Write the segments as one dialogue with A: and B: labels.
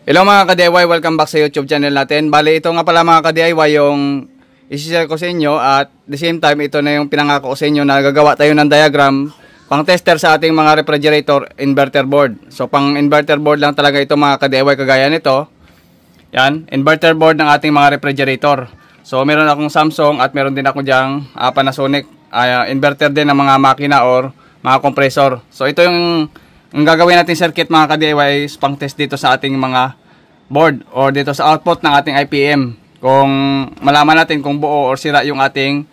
A: Hello mga ka-DIY, welcome back sa YouTube channel natin. Bali, ito nga pala mga ka-DIY yung isi-share ko sa inyo at the same time ito na yung pinangako ko sa inyo na gagawa tayo ng diagram pang tester sa ating mga refrigerator inverter board. So pang inverter board lang talaga ito mga ka-DIY kagaya nito. Yan, inverter board ng ating mga refrigerator. So meron akong Samsung at meron din ako diyang Panasonic inverter din ng mga makina or mga compressor. So ito yung ang gagawin natin circuit mga ka-DIY is pang test dito sa ating mga board or dito sa output ng ating IPM. Kung malaman natin kung buo or sira yung ating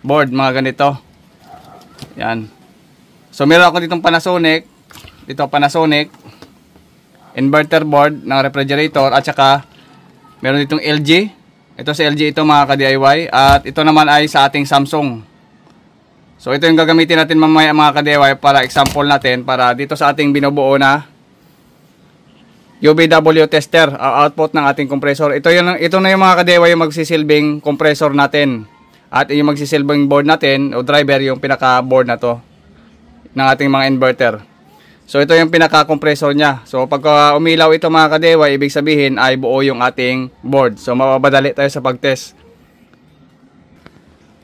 A: board mga ganito. Yan. So meron ako ditong Panasonic. Dito Panasonic inverter board ng refrigerator at saka meron ditong LG. Ito sa LG ito mga ka-DIY at ito naman ay sa ating Samsung. So ito yung gagamitin natin mamaya mga ka-DIY para example natin para dito sa ating binubuo na UVW tester, output ng ating compressor. Ito na yung mga ka-DIY yung magsisilbing compressor natin. At yung magsisilbing board natin o driver yung pinaka board na to ng ating mga inverter. So ito yung pinaka compressor niya. So pagka umilaw ito mga ka-DIY, ibig sabihin ay buo yung ating board. So mababadali tayo sa pag-test.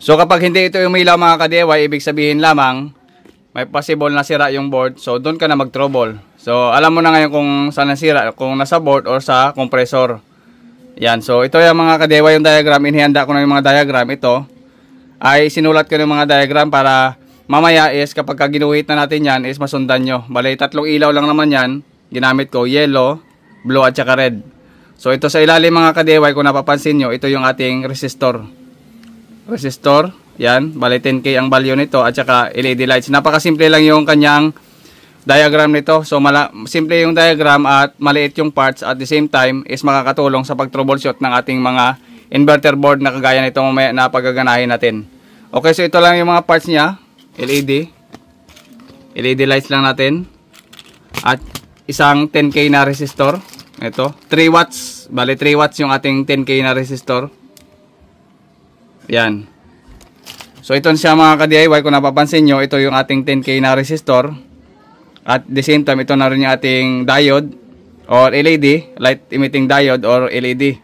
A: So kapag hindi ito umilaw mga ka-DIY, ibig sabihin lamang may possible na sira yung board. So doon ka na mag-trouble. So alam mo na ngayon kung saan nasira, kung nasa board or sa compressor. Yan. So ito yung mga ka-DIY yung diagram. Inihanda ko na yung mga diagram. Ito ay sinulat ko ng mga diagram para mamaya is kapag ginuhit na natin yan is masundan nyo. Bali tatlong ilaw lang naman yan. Ginamit ko yellow, blue at saka red. So ito sa ilalim mga ka-DIY kung napapansin nyo, ito yung ating resistor. Resistor, yan, bali 10K ang value nito at saka LED lights. Napakasimple lang yung kanyang diagram nito. So simple yung diagram at maliit yung parts at the same time is makakatulong sa pag-troubleshoot ng ating mga inverter board na kagaya nito mamaya na paggaganahin natin. Okay, so ito lang yung mga parts niya. LED lights lang natin at isang 10K na resistor. Ito, 3 watts, bali 3 watts yung ating 10K na resistor. Yan. So ito siya mga ka-DIY, kung napapansin nyo, ito yung ating 10K na resistor. At the same time, ito na rin yung ating diode or LED, light emitting diode or LED.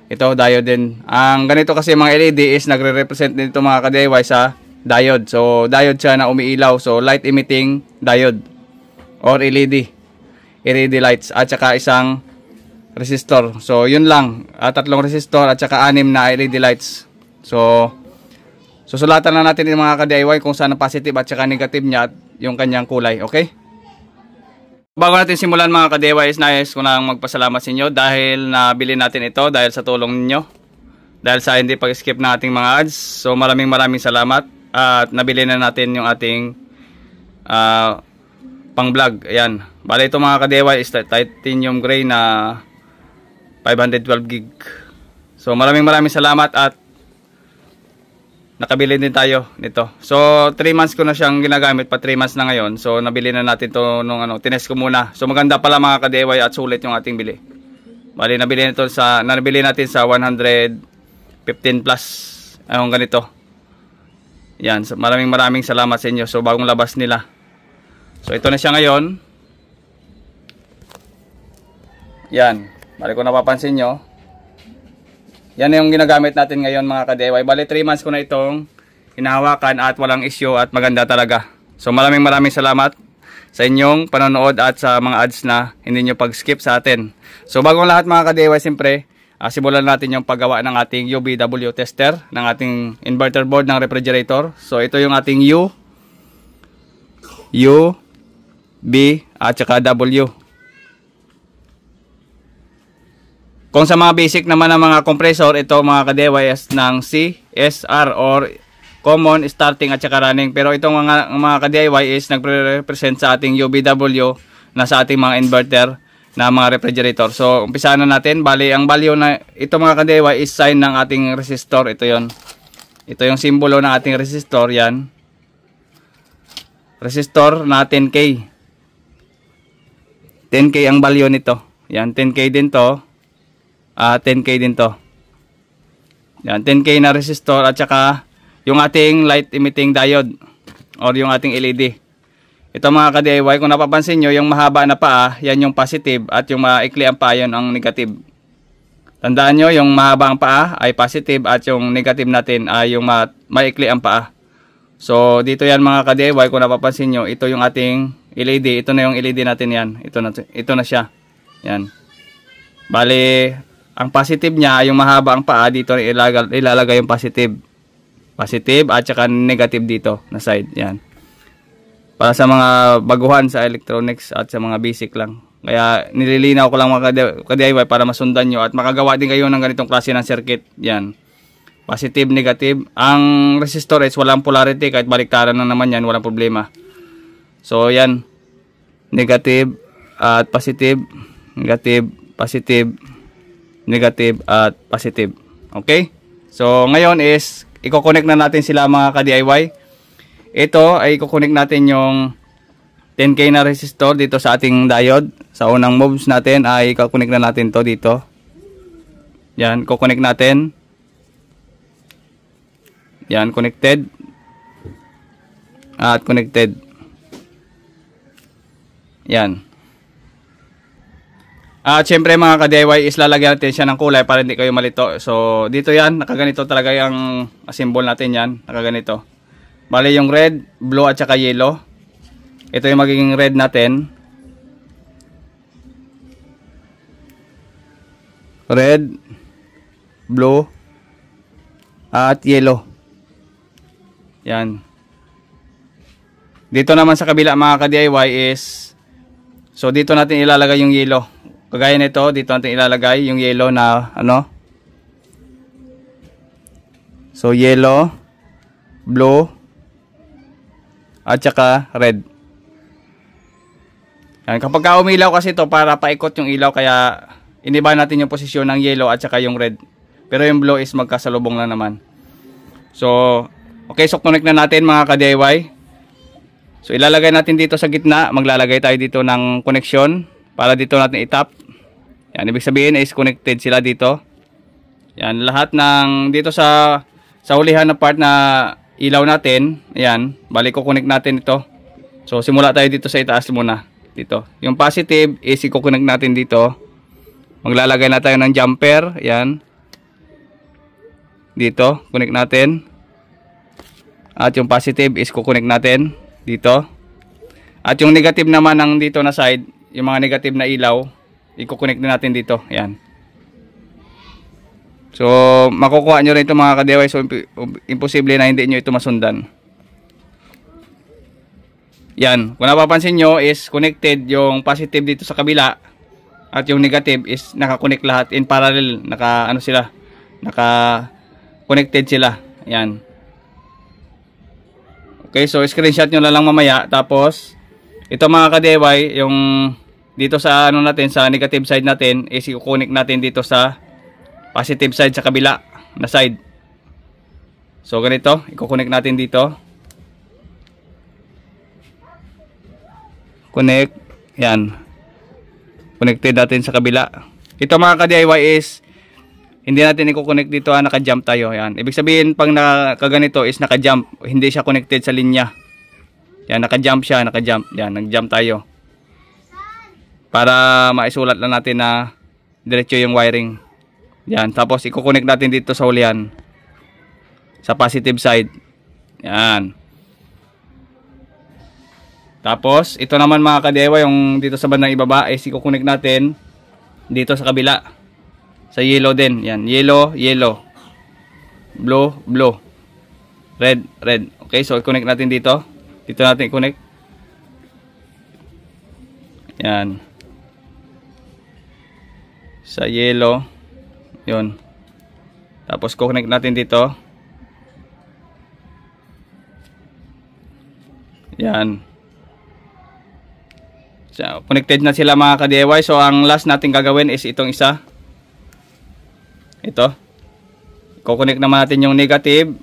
A: Ito diode din. Ang ganito kasi mga LED is nagre-represent din ito mga ka-DIY sa diode. So diode siya na umiilaw. So light emitting diode or LED. LED lights at saka isang resistor. So yun lang. Tatlong resistor at saka 6 na LED lights. So susulatan na natin yung mga ka-DIY kung saan ang positive at saka negative niya at yung kanyang kulay, okay? Bago natin simulan mga ka-DIY is nais ko nang magpasalamat sa inyo dahil nabili natin ito dahil sa tulong ninyo. Dahil sa hindi pag-skip ng ating mga ads. So maraming salamat at nabili na natin yung ating pang vlog. Ayan. Bali ito mga ka-DIY is titanium gray na 512 gig. So maraming salamat at nakabili din tayo nito. So 3 months ko na siyang ginagamit, pa 3 months na ngayon. So nabili na natin to nung tinest ko muna. So maganda pala mga ka-DIY at sulit yung ating bili. Bali nabili natin sa 115 plus. Ayun ganito. Yan, so, maraming salamat sa inyo. So bagong labas nila. So ito na siya ngayon. Yan. Bali kung napapansin nyo, yan yung ginagamit natin ngayon mga ka-DIY. Bali 3 months ko na itong hinahawakan at walang issue at maganda talaga. So maraming salamat sa inyong panonood at sa mga ads na hindi nyo pag-skip sa atin. So bagong lahat mga ka-DIY, siyempre simulan natin yung paggawa ng ating UVW tester ng ating inverter board ng refrigerator. So ito yung ating U, B at saka W. Kung sa mga basic naman ng mga compressor, ito mga ka-DIY ng C, SR or common, starting at saka running. Pero itong mga ka-DIY is nagre-represent sa ating UVW na sa ating mga inverter na mga refrigerator. So umpisahan na natin. Bali ang value na ito mga ka-DIY is sign ng ating resistor. Ito yon. Ito yung simbolo ng ating resistor. Yan. Resistor na 10K. 10K ang value nito. Yan, 10K din to. 10K din to. Yan, 10K na resistor at saka yung ating light emitting diode or yung ating LED. Ito mga ka-DIY, kung napapansin nyo, yung mahaba na paa, yan yung positive, at yung maikli ang paa, yan ang negative. Tandaan nyo, yung mahaba ang paa ay positive, at yung negative natin ay yung maikli ang paa. So, dito yan mga ka-DIY, kung napapansin nyo, ito yung ating LED. Ito na yung LED natin yan. Ito na siya. Yan. Bali, ang positive niya, yung mahaba ang paa, dito ilalagay yung positive. Positive at saka negative dito na side. Yan. Para sa mga baguhan sa electronics at sa mga basic lang. Kaya nililinaw ko lang mga ka-DIY para masundan nyo at makagawa din kayo ng ganitong klase ng circuit. Yan. Positive, negative. Ang resistor is walang polarity, kahit baliktaran na naman yan, walang problema. So yan. Negative at positive. Negative, positive, negative at positive. Okay? So ngayon is i-connect na natin sila mga ka-DIY. Ito ay i-connect natin yung 10K na resistor dito sa ating diode. Sa unang moves natin ay i-connect na natin to dito. Yan, i-connect natin. Yan, connected. At connected. Yan. At syempre mga ka-DIY is lalagyan natin siya ng kulay para hindi kayo malito. So dito yan, nakaganito talaga yung symbol natin yan. Nakaganito. Bali yung red, blue at saka yellow. Ito yung magiging red natin. Red, blue, at yellow. Yan. Dito naman sa kabila mga ka-DIY is, so dito natin ilalagay yung yellow. Kagaya nito, dito natin ilalagay yung yellow na ano. So yellow, blue, at saka red. Yan. Kapag umilaw kasi ito para paikot yung ilaw, kaya iniba natin yung posisyon ng yellow at saka yung red. Pero yung blue is magkasalubong lang naman. So, okay, so connect na natin mga ka-DIY. So ilalagay natin dito sa gitna, maglalagay tayo dito ng connection para dito natin itap. Yan, ibig sabihin is connected sila dito. Yan, lahat ng dito sa hulihan na part na ilaw natin, ayan, balik ko connect natin ito. So simula tayo dito sa itaas muna, dito. Yung positive is i-connect natin dito. Maglalagay na tayo ng jumper, ayan. Dito, connect natin. At yung positive is connect natin dito. At yung negative naman ng dito na side, yung mga negative na ilaw, i-connect na natin dito, ayan. So, makukuha nyo rin ito mga ka-DIY. So, imposible na hindi nyo ito masundan. Yan. Kung napapansin nyo is connected yung positive dito sa kabila. At yung negative is nakakonect lahat in parallel. Naka-connected sila. Yan. Okay, so screenshot nyo na lang mamaya. Tapos, ito mga ka-DIY, yung dito sa natin, sa negative side natin, is i-connect natin dito sa positive side sa kabila na side. So ganito, i-connect natin dito. Connect. Yan. Connected natin sa kabila. Ito mga ka-DIY is hindi natin i-connect dito, naka-jump tayo. Yan. Ibig sabihin pag nakaganito is naka-jump, hindi siya connected sa linya. Yan, naka-jump siya, naka-jump. Yan, nag-jump tayo. Para maisulat lang natin na diretso yung wiring. Yan, tapos i-connect natin dito sa hulihan. Sa positive side. Yan. Tapos, ito naman mga ka-DIY, yung dito sa bandang ibaba, is i-connect natin dito sa kabila. Sa yellow din. Yan, yellow, yellow. Blue, blue. Red, red. Okay, so i-connect natin dito. Dito natin i-connect. Yan. Sa yellow. Yun. Tapos connect natin dito. Yan. So, connected na sila mga ka-DIY. So ang last natin gagawin is itong isa. Ito. I-connect naman natin yung negative.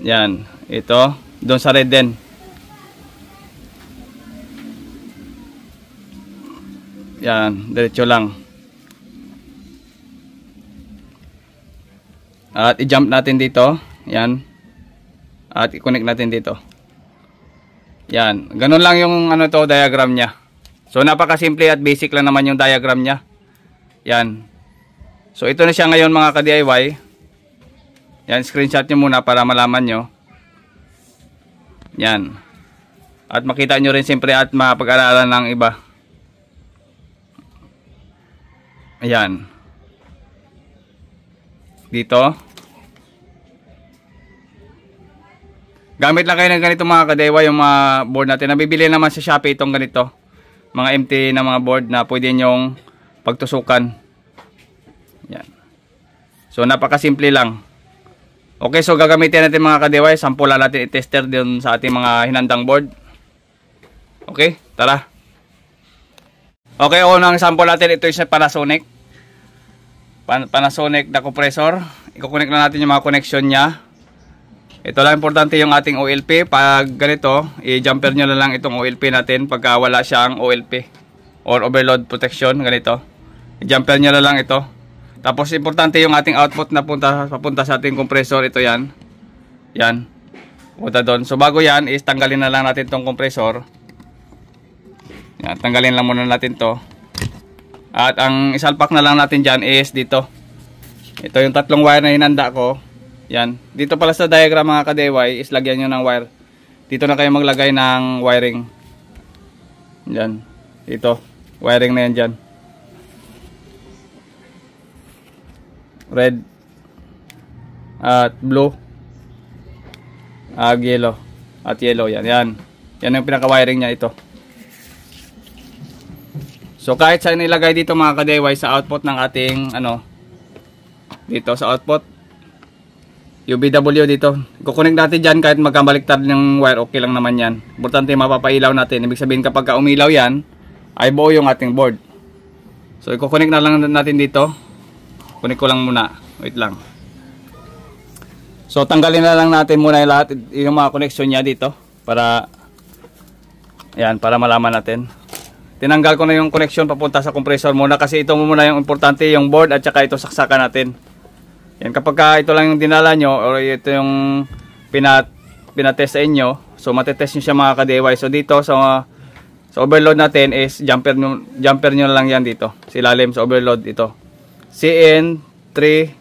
A: Yan. Ito. Doon sa red din. Yan, diretso lang. At i-jump natin dito. Yan. At i-connect natin dito. Yan. Ganun lang yung ano to, diagram niya. So napakasimple at basic lang naman yung diagram niya. Yan. So ito na siya ngayon mga ka-DIY. Yan, screenshot nyo muna para malaman nyo. Yan. At makita nyo rin siyempre at mapag-aralan ng iba. Ayan. Dito. Gamit lang kayo ng ganito mga ka-DIY yung mga board natin. Nabibili naman sa Shopee itong ganito. Mga empty na mga board na pwede nyong pagtusukan. Yan. So napakasimple lang. Okay, so gagamitin natin mga ka-DIY. Sample lang natin i-tester din sa ating mga hinandang board. Okay, tara. Okay, unang sample natin ito is Panasonic. Panasonic na compressor. I-connect na natin yung mga connection niya. Ito lang importante yung ating OLP. Pag ganito, i-jumper nyo na lang itong OLP natin pagka wala siyang OLP or overload protection. Ganito. I-jumper nyo na lang ito. Tapos importante yung ating output na papunta sa ating compressor. Ito yan. Yan. Punta doon. So bago yan is tanggalin na lang natin itong compressor. Yan. Tanggalin lang muna natin to. At ang isalpak na lang natin dyan is dito. Ito yung tatlong wire na hinanda ko. Yan. Dito pala sa diagram mga ka-DIY is lagyan nyo ng wire. Dito na kayo maglagay ng wiring. Yan. Dito. Wiring na yan dyan. Red. At blue. Yellow. At yellow. Yan. Yan. Yan yung pinaka-wiring niya ito. So kahit saan nilagay dito mga ka-DIY sa output ng ating dito sa output UBW dito. Kukunik natin dyan kahit magkabaliktad ng wire, okay lang naman yan. Importante mapapailaw natin. Ibig sabihin kapag umilaw yan, ay buo yung ating board. So ikukunik na lang natin dito. Kunik ko lang muna. Wait lang. So tanggalin na lang natin muna yung lahat, yung mga connection niya dito. Para para malaman natin. Tinanggal ko na yung connection papunta sa compressor muna kasi ito muna yung importante, yung board at saka ito saksakan natin. Yan, kapag ito lang yung dinala nyo or ito yung pinatest sa inyo, so matetest nyo siya mga ka-DIY. So dito sa overload natin is jumper nyo lang yan dito. Sa ilalim sa overload ito. CN302.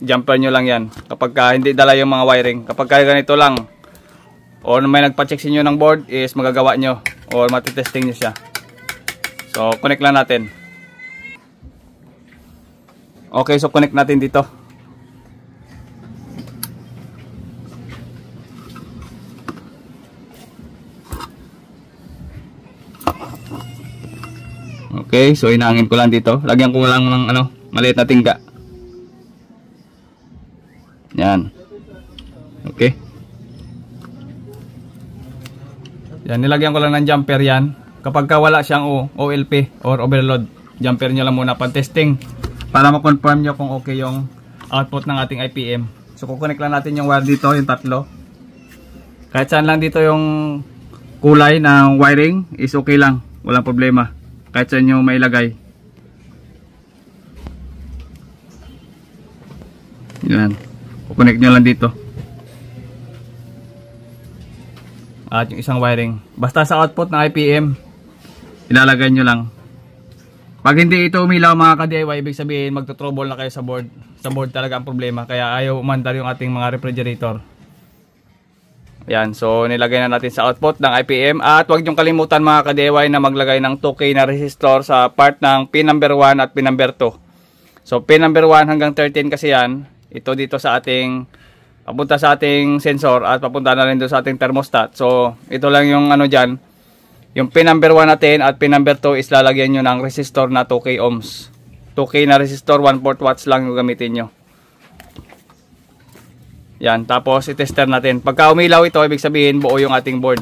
A: Jumper nyo lang yan. Kapag hindi dala yung mga wiring. Kapag ganito lang or may nagpa-check sa inyo ng board is magagawa nyo or matitesting nyo siya. So connect lang natin. Okay, so connect natin dito. Okay, so inaangin ko lang dito. Lagyan ko lang ng maliit na tingga. Yan. Okay. Yan, nilagyan ko lang ng jumper yan. Kapag wala siyang OLP or overload, jumper nyo lang muna pang testing. Para ma-confirm nyo kung okay yung output ng ating IPM. So kukunik lang natin yung wire dito, yung tatlo. Kahit saan lang dito yung kulay ng wiring is okay lang. Walang problema. Kahit saan nyo mailagay. Yan. Kukunik nyo lang dito. At yung isang wiring. Basta sa output ng IPM, ilalagay nyo lang. Pag hindi ito umilaw mga ka-DIY, ibig sabihin magto-trouble na kayo sa board. Sa board talaga ang problema. Kaya ayaw umandar yung ating mga refrigerator. Ayan, so nilagay na natin sa output ng IPM. At huwag niyong kalimutan mga ka-DIY na maglagay ng 2K na resistor sa part ng pin number 1 at pin number 2. So pin number 1 hanggang 13 kasi yan. Ito dito sa ating, papunta sa ating sensor at papunta na rin doon sa ating thermostat. So ito lang yung dyan. Yung pin number 1 natin at pin number 2 is lalagyan nyo ng resistor na 2K ohms. 2K na resistor, 1/4 watts lang yung gamitin nyo. Yan, tapos i-tester natin. Pagka umilaw ito, ibig sabihin buo yung ating board.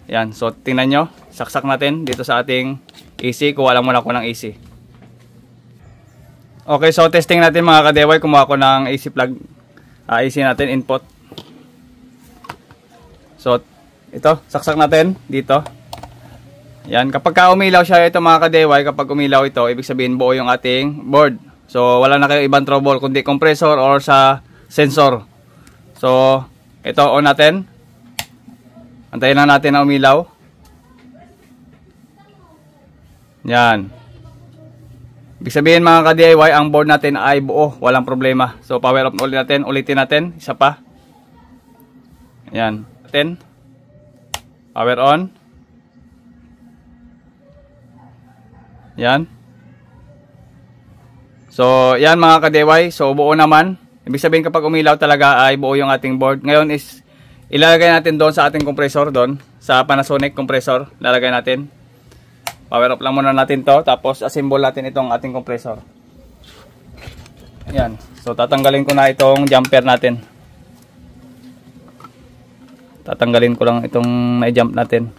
A: Yan, so tingnan nyo. Saksak natin dito sa ating AC. Kuha lang muna ako ng AC. Okay, so testing natin mga ka-DIY. Kumuha ko ng AC plug. AC natin, input. So, ito, saksak natin dito. Yan, kapag umilaw siya ito mga ka-DIY, kapag umilaw ito, ibig sabihin buo yung ating board. So, wala na kayo ibang trouble kundi compressor or sa sensor. So, ito on natin. Antayin lang natin na umilaw. Yan. Ibig sabihin mga ka-DIY, ang board natin ay buo, walang problema. So, power off ulit natin, ulitin natin, isa pa. Yan. Power on. Yan. So, yan mga ka-DIY. So, buo naman. Ibig sabihin kapag umilaw talaga ay buo yung ating board. Ngayon is, ilalagay natin doon sa ating compressor doon. Sa Panasonic compressor. Ilalagay natin. Power off lang muna natin to. Tapos, assemble natin itong ating compressor. Yan. So, tatanggalin ko na itong jumper natin. Tatanggalin ko lang itong na-jump natin.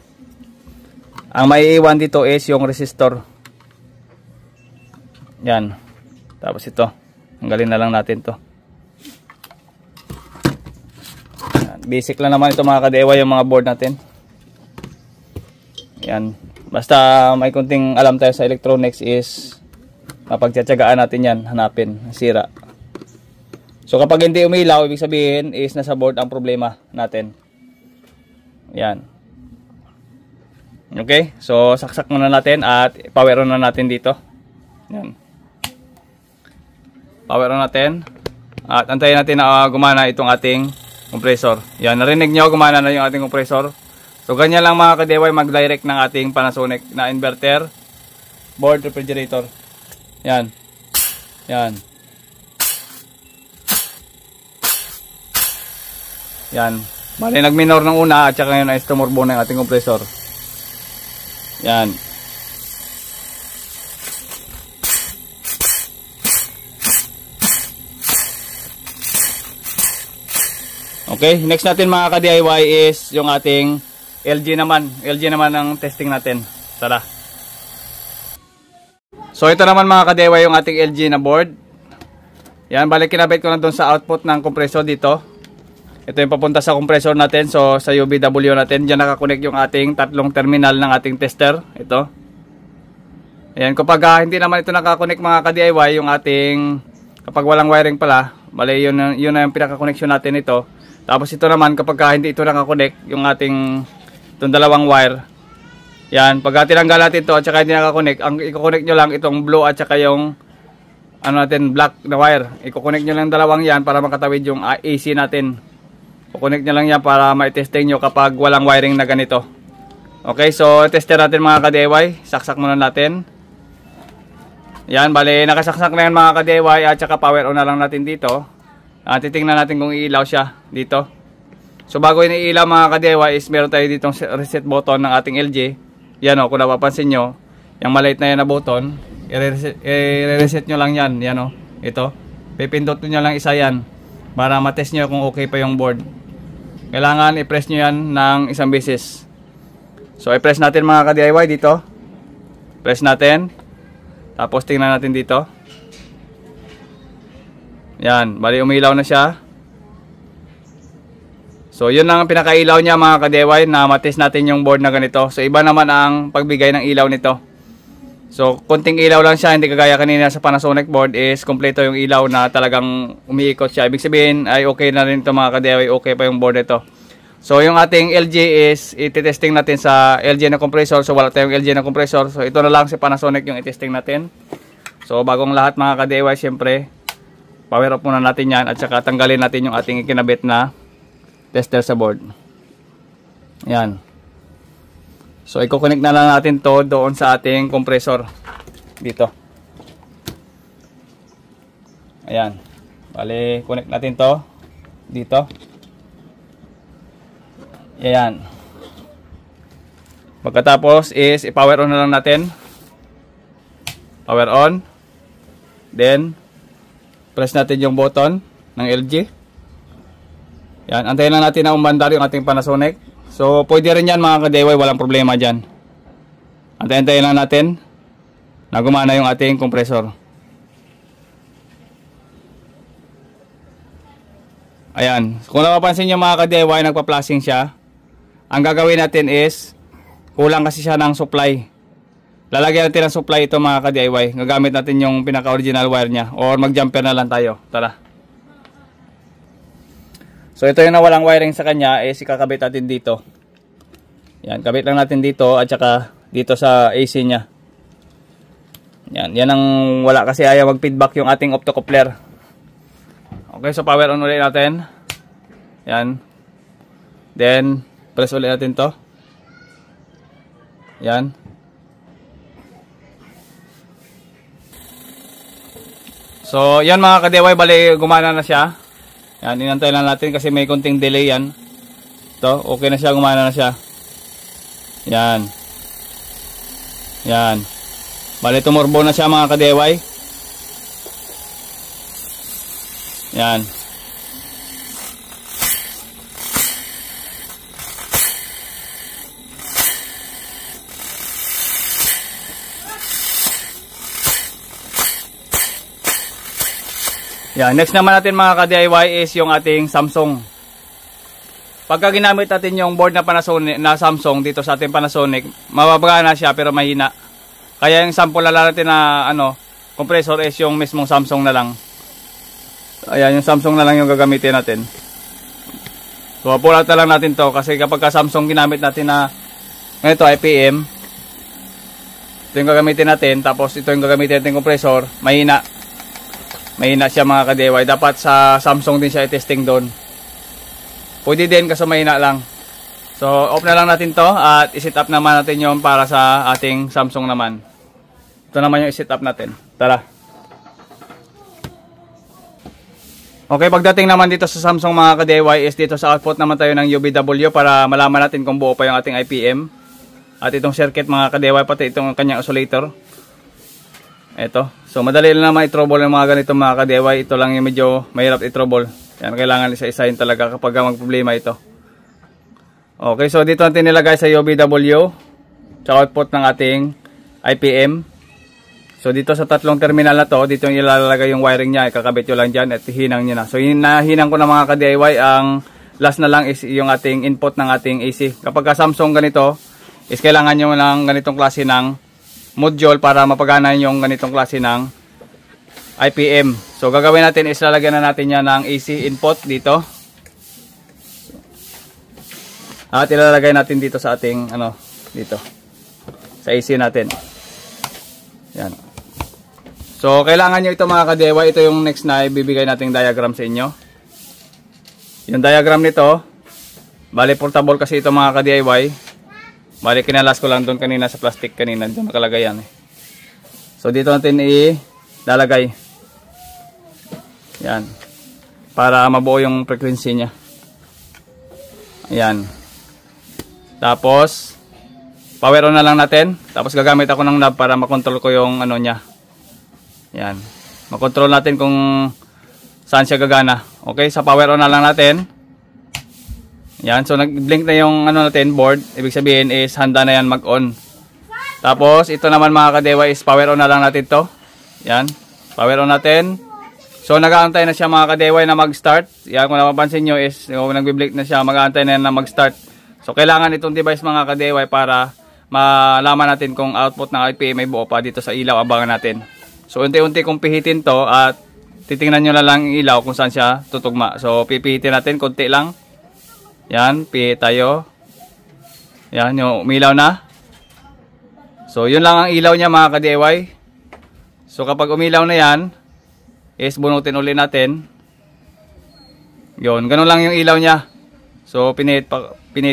A: Ang maiiwan dito is yung resistor. Yan. Tapos ito. Tanggalin na lang natin to. Yan. Basic lang naman ito mga ka-DIY yung mga board natin. Yan. Basta may kunting alam tayo sa electronics is mapagtsatsagaan natin yan. Hanapin. Sira. So kapag hindi umilaw, ibig sabihin is nasa board ang problema natin. Yan. Okay. So saksak muna natin at power on na natin dito. Yan. Power on natin. At antayin natin na gumana itong ating compressor. Yan, narinig nyo, gumana na yung ating compressor. So, ganyan lang mga ka-DIY mag-direct ng ating Panasonic na inverter, board, refrigerator. Yan. Yan. Yan. Bali, nag-minor ng una at saka ngayon ay tumurbo na yung ating compressor. Yan. Okay, next natin mga ka-DIY is yung ating LG naman. LG naman ang testing natin. Tara. So ito naman mga ka-DIY yung ating LG na board. Yan, balik kinabit ko na doon sa output ng compressor dito. Ito yung papunta sa compressor natin. So sa UBW natin, diyan nakakonect yung ating tatlong terminal ng ating tester. Ito. Ayan, kapag hindi naman ito nakakonect mga ka-DIY, yung ating, kapag walang wiring pala, bali yun na yung pinaka-connection natin ito. Tapos ito naman kapag hindi ito nakakonect, yung ating itong dalawang wire. Yan, pag tinanggal natin ito at saka hindi nakakonect, ang i-connect nyo lang itong blue at saka yung ano natin, black na wire. I-connect nyo lang dalawang yan para makatawid yung AC natin. I-connect nyo lang yan para ma-testing nyo kapag walang wiring na ganito. Okay, so tester natin mga ka-DIY. Saksak muna natin. Yan, bali nakasaksak na yan mga ka-DIY at saka power on na lang natin dito. Titingnan natin kung iilaw siya dito. So bago iniilaw mga ka-DIY is meron tayo ditong reset button ng ating LG. Yan o, kung napapansin nyo, yung maliit na yan na button, i-reset nyo lang yan. Yan o, ito. Pipindot nyo lang isa yan para matest nyo kung okay pa yung board. Kailangan i-press nyo yan ng isang beses. So i-press natin mga ka-DIY dito. Press natin. Tapos tingnan natin dito. Yan, bali umilaw na siya. So yun lang ang pinakailaw niya mga ka-DIY na matest natin yung board na ganito. So iba naman ang pagbigay ng ilaw nito. So konting ilaw lang siya, hindi kagaya kanina sa Panasonic board is kompleto yung ilaw na talagang umiikot siya. Ibig sabihin ay okay na rin ito mga ka-DIY, okay pa yung board nito. So yung ating LG is ititesting natin sa LG na compressor. So wala tayong LG na compressor. So ito na lang si Panasonic yung itesting natin. So bagong lahat mga ka-DIY, syempre power off muna natin yan at saka tanggalin natin yung ating ikinabit na tester sa board. Yan. So i-connect na lang natin to doon sa ating compressor dito. Ayan. Bali, connect natin to dito. Ayan. Pagkatapos is i-power on na lang natin. Power on. Then press natin yung button ng LG. Yan, antayin lang natin na umandar yung ating Panasonic. So, pwede rin yan mga ka-DIY, walang problema dyan. Antayin lang natin na gumana yung ating compressor. Ayan, kung napapansin nyo mga ka-DIY, nagpa-flashing siya. Ang gagawin natin is, kulang kasi siya ng supply. Lalagyan natin ng supply ito mga ka-DIY. Gagamit natin yung pinaka-original wire niya. Or mag-jumper na lang tayo. Tara. So ito yung nawalang wiring sa kanya, is ikakabit natin dito. Yan, kabit lang natin dito at saka dito sa AC niya. Yan, yan ang wala kasi ayaw mag-feedback yung ating optocoupler. Okay, so power on ulit natin. Yan. Then, press ulit natin to. Yan. So, yan mga ka-DIY, bali gumana na siya. Yan, inantay lang natin kasi may konting delay yan. Ito, okay na siya, gumana na siya. Yan. Yan. Bali tumurbo na siya mga ka-DIY. Yan. Yan, next naman natin mga ka-DIY is yung ating Samsung. Pagka ginamit natin yung board na Panasonic, na Samsung dito sa ating Panasonic, mababaga na siya pero mahina. Kaya yung sample na natin na compressor is yung mismong Samsung na lang. Ayan, yung Samsung na lang yung gagamitin natin. So, pull out na lang natin to kasi kapag ka Samsung ginamit natin na ito IPM, ito yung gagamitin natin, tapos ito yung gagamitin natin compressor, mahina. Mahina siya mga ka-DIY. Dapat sa Samsung din siya i-testing doon. Pwede din kasi mahina lang. So off na lang natin to at i-set up naman natin yon para sa ating Samsung naman. Ito naman yung i-set up natin. Tara. Okay, pagdating naman dito sa Samsung mga ka-DIY is dito sa output naman tayo ng UVW para malaman natin kung buo pa yung ating IPM. At itong circuit mga ka-DIY, pati itong kanyang oscillator. Ito. So madali lang naman i-trouble yung mga ganito mga ka-DIY. Ito lang yung medyo mahirap i-trouble. Yan, kailangan isa-isahin talaga kapag mag-problema ito. Okay, so dito natin nilagay sa UVW sa output ng ating IPM. So dito sa tatlong terminal na to, dito yung ilalagay yung wiring niya. Ikakabit nyo lang dyan at hinang nyo na. So hinahinang ko na mga ka-DIY. Ang last na lang is yung ating input ng ating AC. Kapag ka Samsung ganito, is kailangan nyo ng ganitong klase ng module para mapagana yung ganitong klase ng IPM. So gagawin natin is lalagyan na natin yan ng AC input dito. At ilalagay natin dito sa ating dito sa AC natin. Yan. So kailangan nyo ito mga ka-DIY. Ito yung next na ibibigay nating diagram sa inyo. Yung diagram nito, bali portable kasi ito mga ka-DIY. Bali kinalas ko lang doon kanina sa plastic kanina, doon nakalagay yan. So dito natin ilalagay. Yan. Para mabuo yung frequency niya. Ayan. Tapos power on na lang natin. Tapos gagamit ako ng knob para makontrol ko yung niya. Yan. Makontrol natin kung saan siya gagana. Okay, sa power on na lang natin. Yan, so nag-blink na yung natin board. Ibig sabihin is handa na yan mag-on. Tapos ito naman mga ka-DIY is power on na lang natin to. Yan, power on natin. So nag-aantay na siya mga ka-DIY na mag-start. Yan, kung napapansin nyo is nag-blink na siya, mag-aantay na yan na mag-start. So kailangan itong device mga ka-DIY para malaman natin kung output ng IPM may buo pa dito sa ilaw. Abangan natin. So unti-unti kong pihitin to at titingnan nyo na lang yung ilaw kung saan siya tutugma. So pipihitin natin konti lang. Yan, pihit tayo. Yan, yung umilaw na. So yun lang ang ilaw niya mga ka-DIY. So kapag umilaw na yan, is bunutin ulit natin. Yun, ganun lang yung ilaw niya. So pinihit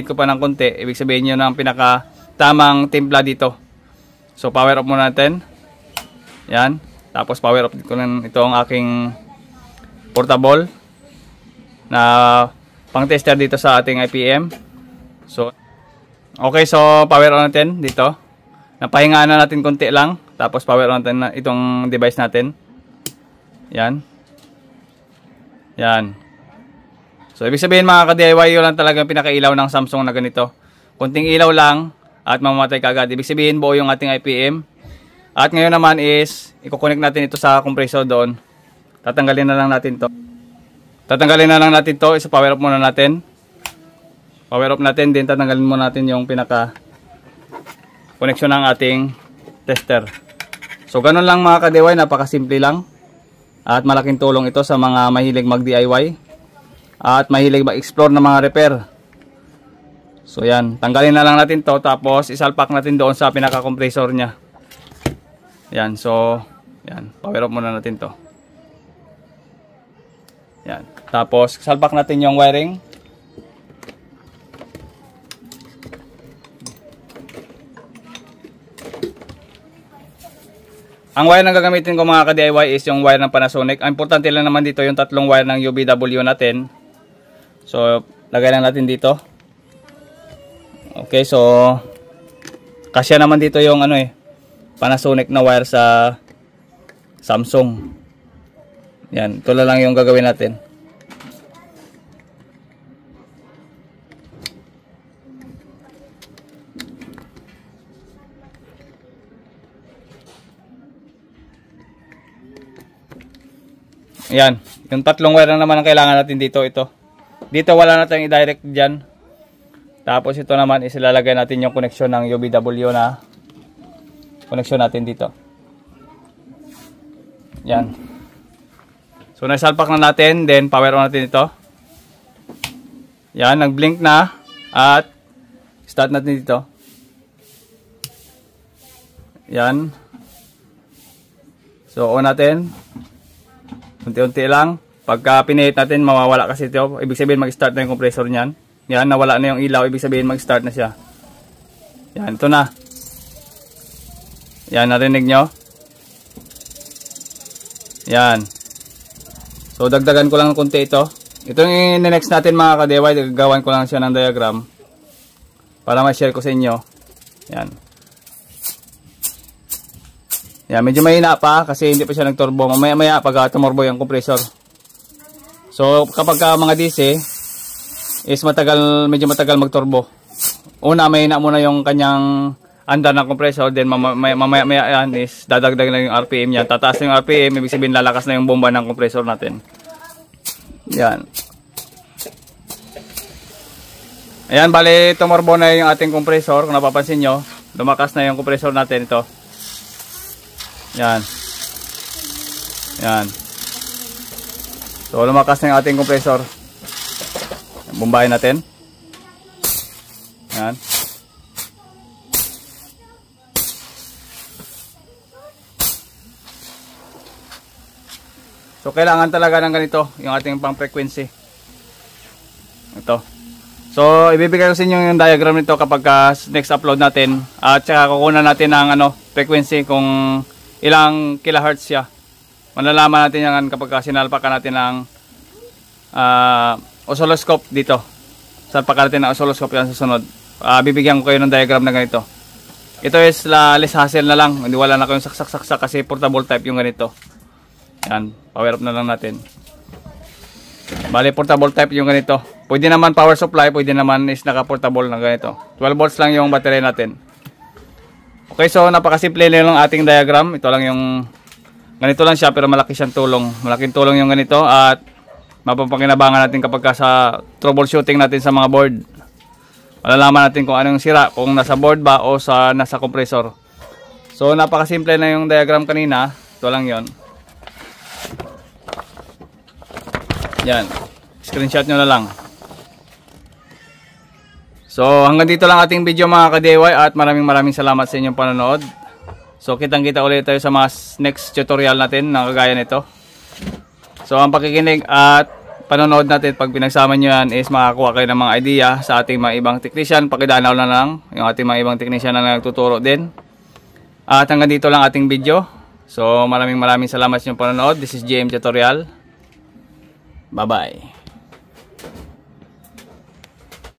A: ko pa ng konti. Ibig sabihin yun ang pinaka tamang timpla dito. So power off muna natin. Yan. Tapos power off ko na itong aking portable na pang tester dito sa ating IPM. So okay, so power on natin dito. Napahingaan na natin konti lang. Tapos power on natin na itong device natin. Yan. Yan. So ibig sabihin mga ka-DIY, yun lang talagang pinakailaw ng Samsung na ganito. Konting ilaw lang at mamamatay kagad. Ibig sabihin buo yung ating IPM. At ngayon naman is i-connect natin ito sa compressor doon. Tatanggalin na lang natin to. Tatanggalin na lang natin to. Isa power off muna natin. Power off natin. Then tatanggalin muna natin yung pinaka connection ng ating tester. So ganun lang mga ka-DIY. Napakasimple lang. At malaking tulong ito sa mga mahilig mag-DIY. at mahilig mag-explore ng mga repair. So yan, tanggalin na lang natin to, tapos isalpak natin doon sa pinaka-compressor niya. Yan, so yan, power off muna natin to. Yan, tapos salpak natin yung wiring. Ang wire na gagamitin ko mga ka-DIY is yung wire ng Panasonic. Ang importante lang naman dito yung tatlong wire ng UVW natin. So, lagay lang natin dito. Okay, so kasya naman dito yung Panasonic na wire sa Samsung. Yan, ito lang yung gagawin natin. Yan, yung tatlong wire lang naman ang kailangan natin dito. Dito wala na tayong i-direct dyan. Tapos ito naman is ilalagay natin yung connection ng UVW na connection natin dito. Yan. So nasalpak na natin, then power on natin ito. Yan, nag-blink na at start natin dito. Yan. So on natin. Unti-unti lang. Pagka pinihit natin, mawawala kasi ito. Ibig sabihin mag-start na yung compressor niyan. Yan, nawala na yung ilaw. Ibig sabihin mag-start na siya. Yan, ito na. Yan, narinig nyo? Yan. So, dagdagan ko lang ng konti ito. Ito yung next natin mga ka-DIY. Gagawan ko lang siya ng diagram para ma-share ko sa inyo. Yan. Yan, medyo mahina pa kasi hindi pa siya nagturbo. Mamaya-maya pag tumurbo yung compressor. So, kapag mga DC is medyo matagal magturbo. Una, mahina muna yung kanyang andar ng compressor, then mamaya-maya yan is dadagdag na yung RPM niya. Tataas na yung RPM, ibig sabihin lalakas na yung bomba ng compressor natin. Yan. Ayan, bali tumurbo na yung ating compressor. Kung napapansin nyo, lumakas na yung compressor natin ito. Yan. Yan. So, lumakas na yung ating compressor. Bombahin natin. Yan. So, kailangan talaga ng ganito, yung ating pang frequency. Ito. So, ibibigay ko sa inyo yung diagram nito kapag next upload natin. At saka kukunan natin ng frequency kung ilang kilohertz siya. Malalaman natin yan kapag sinalpakan natin ng oscilloscope dito. Salpakan natin ng oscilloscope yan sa sunod. Bibigyan ko kayo ng diagram na ganito. Ito is less hassle na lang. Hindi wala na kayong saksak-saksak kasi portable type yung ganito. Yan, power up na lang natin. Bali, portable type yung ganito. Pwede naman power supply, pwede naman is naka-portable na ganito. 12 volts lang yung battery natin. Okay, so napakasimple lang ating diagram. Ito lang yung ganito lang siya pero malaki siyang tulong. Malaking tulong yung ganito at mapapakinabangan natin kapag sa troubleshooting natin sa mga board. Malalaman natin kung anong sira, kung nasa board ba o nasa compressor. So napakasimple na yung diagram kanina. Ito lang yon. Yan. Screenshot nyo na lang. So hanggang dito lang ating video mga ka-DIY at maraming salamat sa inyong panonood. So kitang-kita ulit tayo sa mga next tutorial natin na kagaya nito. So ang pakikinig at panonood natin pag pinagsama nyo yan is makakuha kayo ng mga idea sa ating mga ibang technician. Pakidanaw na lang yung ating mga ibang technician na nagtuturo din. At hanggang dito lang ating video. So maraming salamat sa inyong panonood. This is JM Tutorial. Bye-bye.